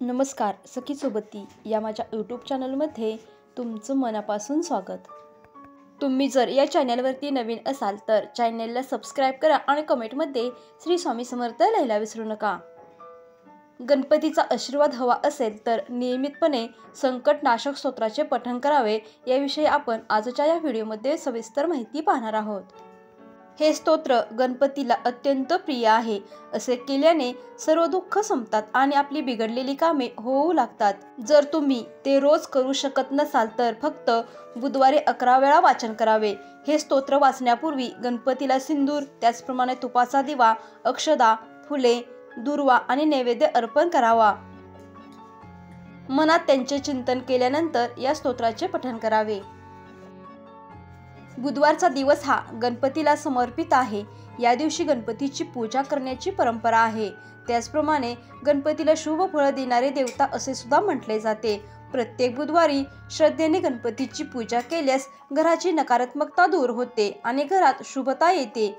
नमस्कार सखी सोबती या माझ्या यूट्यूब चॅनलमध्ये तुमचं मनापासून स्वागत। तुम्ही जर या चॅनलवरती नवीन असाल तर चॅनलला सबस्क्राइब करा आणि कमेंटमध्ये श्री स्वामी समर्थ लिहायला विसरू नका। गणपतीचा आशीर्वाद हवा असेल तर नियमितपणे संकटनाशक स्तोत्राचे पठण करावे याविषयी आपण आजच्या या व्हिडिओमध्ये सविस्तर माहिती पाहणार आहोत। हे स्तोत्र गणपतीला अत्यंत प्रिय आहे। असे केल्याने सर्व दुःख संपतात आणि आपली बिघडलेली कामे होऊ लागतात। जर तुम्ही ते रोज करू शकत नसाल तर फक्त बुधवारी 11 वेळा वाचन करावे। हे स्तोत्र वाचण्यापूर्वी गणपतीला सिंदूर, त्याचप्रमाणे तुपाचा दिवा, अक्षदा, फुले, दुर्वा आणि नैवेद्य अर्पण करावा। मनात त्यांचे चिंतन केल्यानंतर या स्तोत्राचे पठण करावे। बुधवारचा दिवस हा गणपतीला समर्पित आहे। या दिवशी गणपतीची पूजा करण्याची परंपरा आहे। त्याचप्रमाणे गणपतीला शुभ फळ देणारे देवता असे सुद्धा म्हटले जाते। प्रत्येक बुधवारी श्रद्धेने गणपतीची पूजा केल्यास घराची नकारात्मकता दूर होते आणि घरात शुभता येते।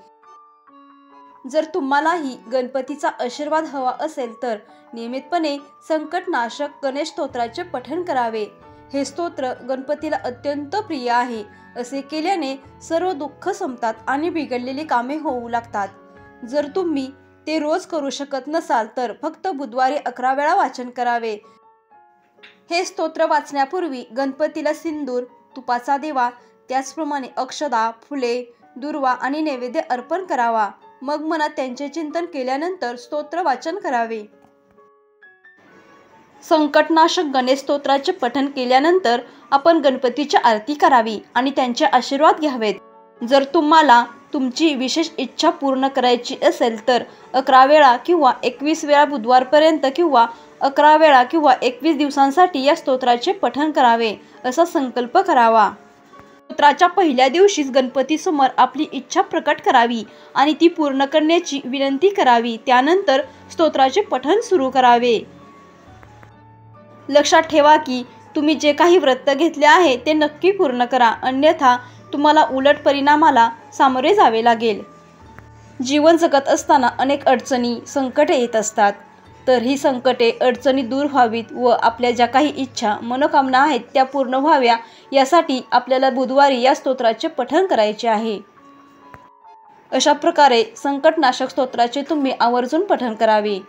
जर तुम्हालाही गणपतीचा आशीर्वाद हवा असेल तर नियमितपणे संकटनाशक गणेश स्तोत्राचे पठण करावे। हे स्तोत्र गणपतीला अत्यंत प्रिय आहे। असे केल्याने सर्व दुःख संपतात आणि बिघडलेली कामे होऊ लागतात। जर तुम्ही ते रोज करू शकत नसाल तर फक्त बुधवारी 11 वेळा वाचन करावे। हे स्तोत्र वाचण्यापूर्वी गणपतीला सिंदूर, तुपाचा दिवा, त्याचप्रमाणे अक्षदा, फुले, दुर्वा आणि नैवेद्य अर्पण करावा। मग मनात त्यांचे चिंतन केल्यानंतर स्तोत्र वाचन करावे। संकटनाशक गणेश स्तोत्राचे पठण केल्यानंतर आपण गणपतीची आरती करावी आणि त्यांचे आशीर्वाद घ्यावेत। जर तुम्हाला तुमची विशेष इच्छा पूर्ण करायची असेल तर 11 वेळा किंवा 21 वेळा बुधवारपर्यंत किंवा 11 वेळा किंवा 21 दिवसांसाठी या स्तोत्राचे पठण करावे असा संकल्प करावा। स्तोत्राच्या पहिल्या दिवशीच गणपतीसमोर आपली इच्छा प्रकट करावी आणि ती पूर्ण करण्याची विनंती करावी। त्यानंतर स्तोत्राचे पठण सुरू करावे। लक्षात ठेवा की तुम्ही जे काही व्रत घेतले आहे ते नक्की पूर्ण करा, अन्यथा तुम्हाला उलट परिणामाला सामोरे जावे लागेल। जीवन जगत असताना अनेक अडचणी, संकटे येत असतात। तर ही संकटे, अडचणी दूर व्हावीत व आपल्या ज्या काही इच्छा, मनोकामना आहेत त्या पूर्ण व्हाव्या यासाठी आपल्याला बुधवारी या स्तोत्राचे पठण करायचे आहे। अशा प्रकारे संकटनाशक स्तोत्राचे तुम्ही आवर्जून पठण करावे।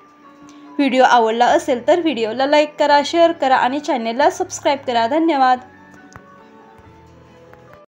व्हिडिओ आवडला असेल तर व्हिडिओला लाईक करा, शेअर करा आणि चॅनलला सबस्क्राइब करा। धन्यवाद।